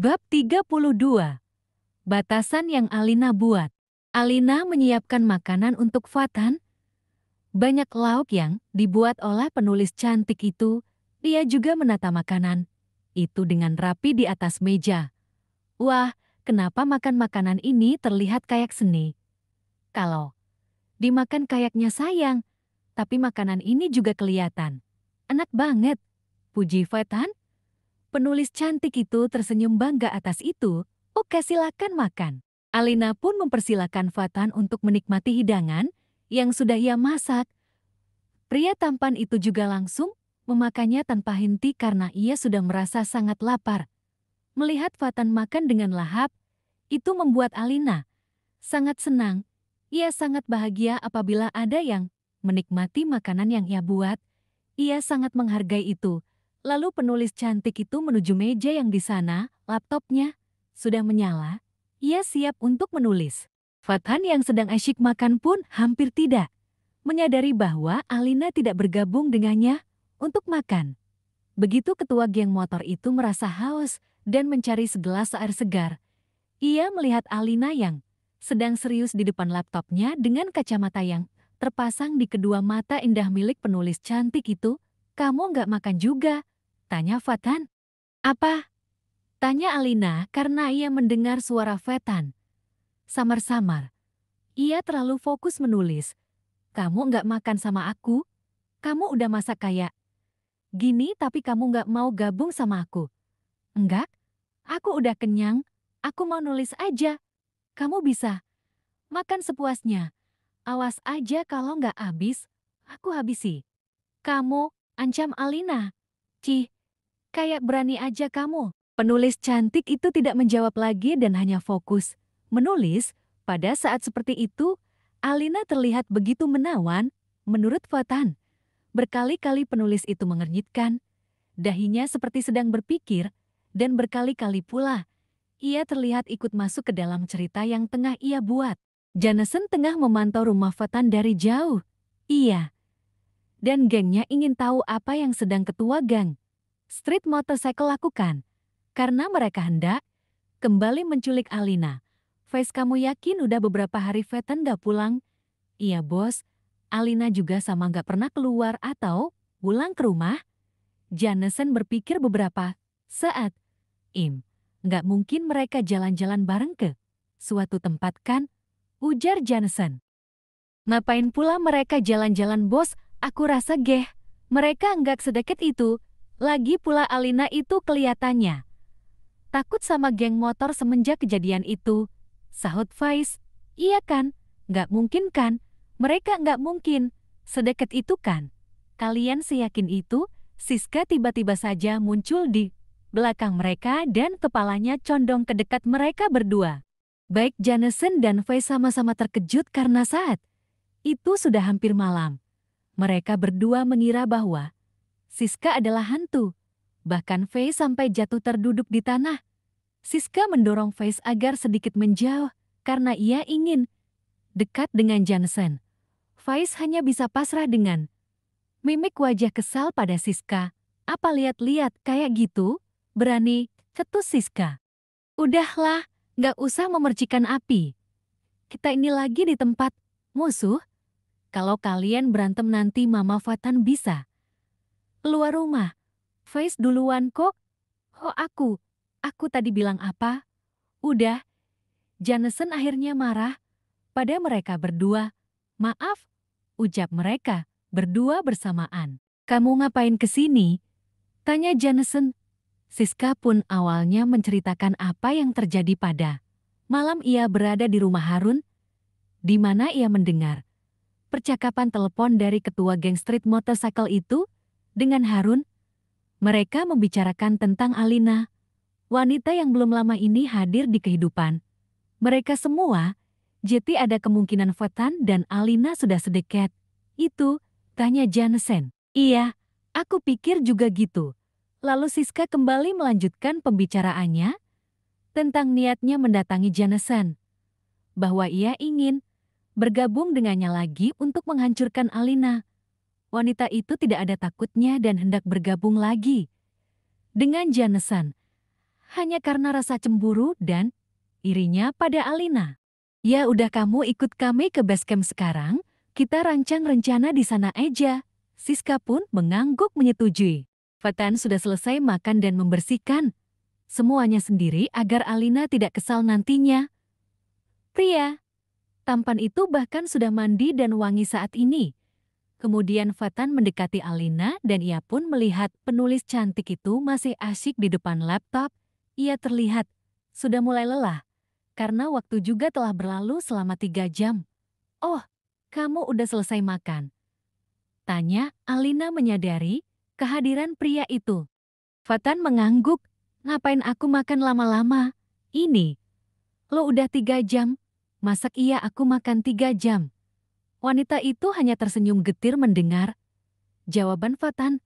Bab 32. Batasan yang Alina buat. Alina menyiapkan makanan untuk Fatan. Banyak lauk yang dibuat oleh penulis cantik itu. Dia juga menata makanan itu dengan rapi di atas meja. Wah, kenapa makan makanan ini terlihat kayak seni? Kalau dimakan kayaknya sayang, tapi makanan ini juga kelihatan enak banget. Puji Fatan. Penulis cantik itu tersenyum bangga atas itu. Oke, silakan makan. Alina pun mempersilakan Fatan untuk menikmati hidangan yang sudah ia masak. Pria tampan itu juga langsung memakannya tanpa henti karena ia sudah merasa sangat lapar. Melihat Fatan makan dengan lahap, itu membuat Alina sangat senang. Ia sangat bahagia apabila ada yang menikmati makanan yang ia buat. Ia sangat menghargai itu. Lalu penulis cantik itu menuju meja yang di sana, laptopnya sudah menyala. Ia siap untuk menulis. Fatan yang sedang asyik makan pun hampir tidak menyadari bahwa Alina tidak bergabung dengannya untuk makan. Begitu ketua geng motor itu merasa haus dan mencari segelas air segar. Ia melihat Alina yang sedang serius di depan laptopnya dengan kacamata yang terpasang di kedua mata indah milik penulis cantik itu. Kamu nggak makan juga? Tanya Fatan. Apa? Tanya Alina karena ia mendengar suara Fatan. Samar-samar. Ia terlalu fokus menulis. Kamu nggak makan sama aku? Kamu udah masak kayak gini tapi kamu nggak mau gabung sama aku? Enggak, aku udah kenyang. Aku mau nulis aja. Kamu bisa makan sepuasnya. Awas aja kalau nggak habis, aku habisi. Kamu, ancam Alina. Cih, kayak berani aja kamu. Penulis cantik itu tidak menjawab lagi dan hanya fokus menulis. Pada saat seperti itu, Alina terlihat begitu menawan, menurut Fatan. Berkali-kali penulis itu mengernyitkan. Dahinya seperti sedang berpikir, dan berkali-kali pula, ia terlihat ikut masuk ke dalam cerita yang tengah ia buat. Jameson tengah memantau rumah Fatan dari jauh. Ia dan gengnya ingin tahu apa yang sedang ketua gang Street Motorcycle lakukan. Karena mereka hendak kembali menculik Alina. Face, kamu yakin udah beberapa hari Fatan gak pulang? Iya bos, Alina juga sama gak pernah keluar atau pulang ke rumah. Jameson berpikir beberapa saat. Gak mungkin mereka jalan-jalan bareng ke suatu tempat kan? Ujar Jameson. Ngapain pula mereka jalan-jalan bos? Aku rasa mereka nggak sedekat itu. Lagi pula Alina itu kelihatannya takut sama geng motor semenjak kejadian itu. Sahut Faiz. Iya kan? Nggak mungkin kan? Mereka nggak mungkin sedekat itu kan? Kalian seyakin itu? Siska tiba-tiba saja muncul di belakang mereka dan kepalanya condong ke dekat mereka berdua. Baik Jameson dan Faiz sama-sama terkejut karena saat itu sudah hampir malam. Mereka berdua mengira bahwa Siska adalah hantu. Bahkan Faiz sampai jatuh terduduk di tanah. Siska mendorong Faiz agar sedikit menjauh karena ia ingin dekat dengan Jameson. Faiz hanya bisa pasrah dengan mimik wajah kesal pada Siska. Apa lihat-lihat kayak gitu? Berani, ketus Siska. Udahlah, gak usah memercikan api. Kita ini lagi di tempat musuh. Kalau kalian berantem nanti Mama Fatan bisa keluar rumah. Faiz duluan kok. Oh aku tadi bilang apa? Udah. Jameson akhirnya marah pada mereka berdua. Maaf, ucap mereka berdua bersamaan. Kamu ngapain kesini? Tanya Jameson. Siska pun awalnya menceritakan apa yang terjadi pada malam ia berada di rumah Harun, di mana ia mendengar percakapan telepon dari ketua geng Street Motorcycle itu dengan Harun. Mereka membicarakan tentang Alina, wanita yang belum lama ini hadir di kehidupan mereka semua. Jadi ada kemungkinan Fatan dan Alina sudah sedekat itu, tanya Jameson. Iya, aku pikir juga gitu. Lalu Siska kembali melanjutkan pembicaraannya tentang niatnya mendatangi Jameson, bahwa ia ingin bergabung dengannya lagi untuk menghancurkan Alina. Wanita itu tidak ada takutnya dan hendak bergabung lagi dengan Jameson. hanya karena rasa cemburu dan irinya pada Alina. Ya udah kamu ikut kami ke base camp sekarang, kita rancang rencana di sana aja. Siska pun mengangguk menyetujui. Fatan sudah selesai makan dan membersihkan semuanya sendiri agar Alina tidak kesal nantinya. Pria tampan itu bahkan sudah mandi dan wangi saat ini. Kemudian Fatan mendekati Alina dan ia pun melihat penulis cantik itu masih asyik di depan laptop. Ia terlihat sudah mulai lelah karena waktu juga telah berlalu selama 3 jam. Oh, kamu udah selesai makan? Tanya Alina menyadari kehadiran pria itu. Fatan mengangguk, ngapain aku makan lama-lama? Ini, lo udah 3 jam, masak iya aku makan 3 jam. Wanita itu hanya tersenyum getir mendengar jawaban Fatan.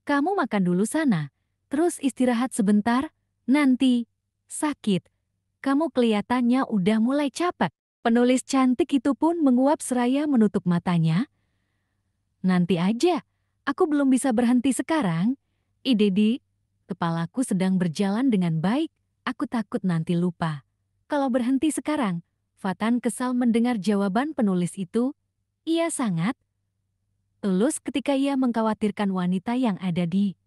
Kamu makan dulu sana, terus istirahat sebentar, nanti sakit. Kamu kelihatannya udah mulai capek. Penulis cantik itu pun menguap seraya menutup matanya. Nanti aja, aku belum bisa berhenti sekarang. Idedi, kepalaku sedang berjalan dengan baik, aku takut nanti lupa. Kalau berhenti sekarang, Fatan kesal mendengar jawaban penulis itu. Ia sangat tulus ketika ia mengkhawatirkan wanita yang ada di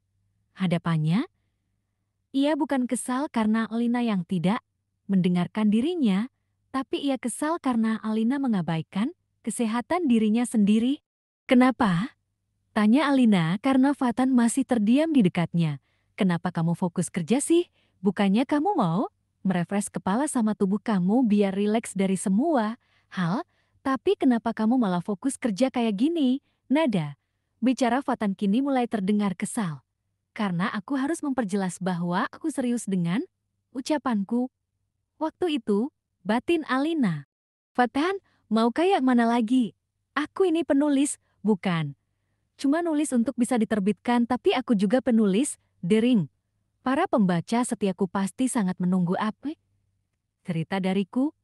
hadapannya. Ia bukan kesal karena Alina yang tidak mendengarkan dirinya, tapi ia kesal karena Alina mengabaikan kesehatan dirinya sendiri. Kenapa? Tanya Alina karena Fatan masih terdiam di dekatnya. Kenapa kamu fokus kerja sih? Bukannya kamu mau merefresh kepala sama tubuh kamu biar rileks dari semua hal? Tapi kenapa kamu malah fokus kerja kayak gini? Nada bicara Fatan kini mulai terdengar kesal. Karena aku harus memperjelas bahwa aku serius dengan ucapanku. Waktu itu, batin Alina. Fatan, mau kayak mana lagi? Aku ini penulis, bukan cuma nulis untuk bisa diterbitkan, tapi aku juga penulis, dering. Para pembaca setiaku pasti sangat menunggu apa? Cerita dariku,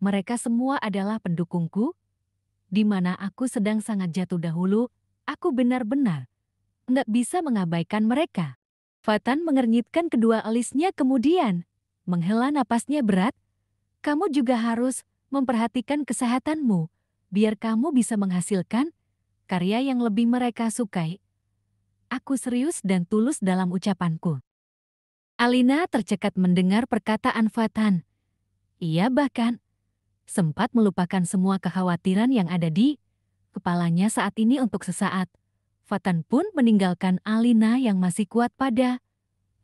mereka semua adalah pendukungku, di mana aku sedang sangat jatuh dahulu, aku benar-benar nggak bisa mengabaikan mereka. Fatan mengernyitkan kedua alisnya kemudian menghela napasnya berat. Kamu juga harus memperhatikan kesehatanmu, biar kamu bisa menghasilkan karya yang lebih mereka sukai. Aku serius dan tulus dalam ucapanku. Alina tercekat mendengar perkataan Fatan. Ia bahkan sempat melupakan semua kekhawatiran yang ada di kepalanya saat ini untuk sesaat. Fatan pun meninggalkan Alina yang masih kuat pada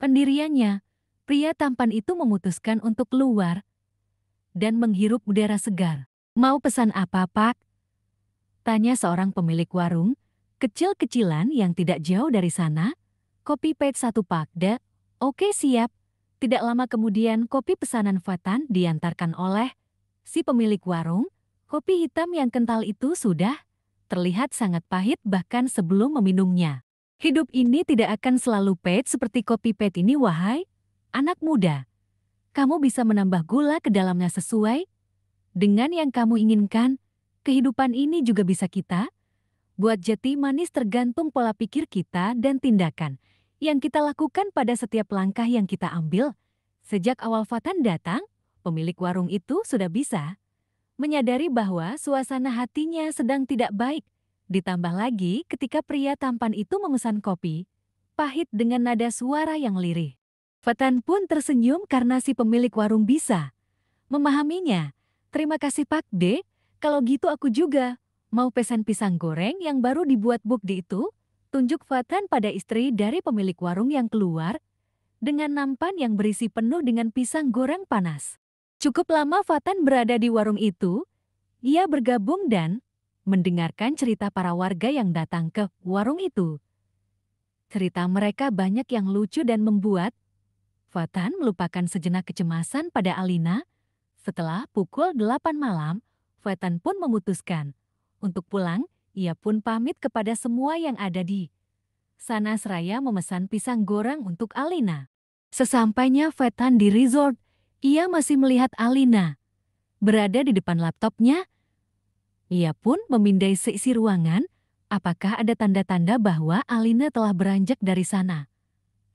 pendiriannya. Pria tampan itu memutuskan untuk keluar dan menghirup udara segar. Mau pesan apa, Pak? Tanya seorang pemilik warung, kecil-kecilan yang tidak jauh dari sana. Kopi pahit 1 pak, Da. Oke siap. Tidak lama kemudian kopi pesanan Fatan diantarkan oleh si pemilik warung. Kopi hitam yang kental itu sudah terlihat sangat pahit bahkan sebelum meminumnya. Hidup ini tidak akan selalu pahit seperti kopi pahit ini, wahai anak muda. Kamu bisa menambah gula ke dalamnya sesuai dengan yang kamu inginkan. Kehidupan ini juga bisa kita buat jati manis tergantung pola pikir kita dan tindakan yang kita lakukan pada setiap langkah yang kita ambil. Sejak awal Fatan datang, pemilik warung itu sudah bisa menyadari bahwa suasana hatinya sedang tidak baik. Ditambah lagi ketika pria tampan itu memesan kopi pahit dengan nada suara yang lirih. Fatan pun tersenyum karena si pemilik warung bisa memahaminya. Terima kasih Pak D, kalau gitu aku juga mau pesan pisang goreng yang baru dibuat Bukdi itu. Tunjuk Fatan pada istri dari pemilik warung yang keluar dengan nampan yang berisi penuh dengan pisang goreng panas. Cukup lama Fatan berada di warung itu, ia bergabung dan mendengarkan cerita para warga yang datang ke warung itu. Cerita mereka banyak yang lucu dan membuat Fatan melupakan sejenak kecemasan pada Alina. Setelah pukul 8 malam, Fatan pun memutuskan untuk pulang. Ia pun pamit kepada semua yang ada di sana seraya memesan pisang goreng untuk Alina. Sesampainya Fatan di resort, ia masih melihat Alina berada di depan laptopnya. Ia pun memindai seisi ruangan. Apakah ada tanda-tanda bahwa Alina telah beranjak dari sana?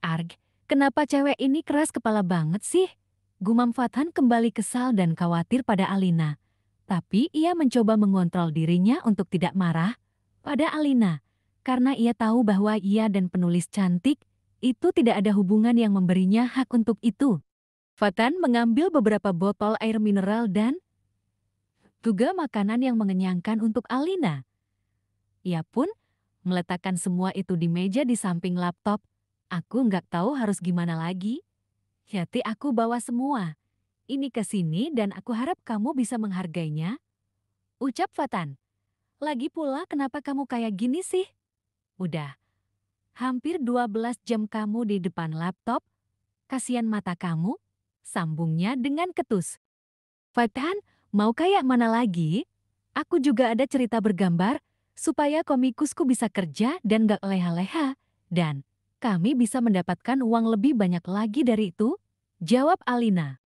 Arg, Kenapa cewek ini keras kepala banget sih? Gumam Fatan kembali kesal dan khawatir pada Alina. Tapi ia mencoba mengontrol dirinya untuk tidak marah pada Alina. Karena ia tahu bahwa ia dan penulis cantik itu tidak ada hubungan yang memberinya hak untuk itu. Fatan mengambil beberapa botol air mineral dan juga makanan yang mengenyangkan untuk Alina. Ia pun meletakkan semua itu di meja di samping laptop. Aku nggak tahu harus gimana lagi. Yati aku bawa semua. Ini ke sini dan aku harap kamu bisa menghargainya. Ucap Fatan. Lagi pula kenapa kamu kayak gini sih? Udah. Hampir 12 jam kamu di depan laptop. Kasihan mata kamu. Sambungnya dengan ketus. Fatan, mau kayak mana lagi? Aku juga ada cerita bergambar supaya komikusku bisa kerja dan gak leha-leha. Dan kami bisa mendapatkan uang lebih banyak lagi dari itu, jawab Alina.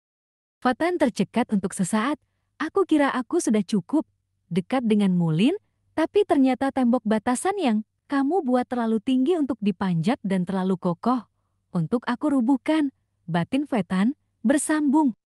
Fatan tercekat untuk sesaat. Aku kira aku sudah cukup dekat dengan Mulin, tapi ternyata tembok batasan yang kamu buat terlalu tinggi untuk dipanjat dan terlalu kokoh untuk aku rubuhkan. Batin Fatan bersambung.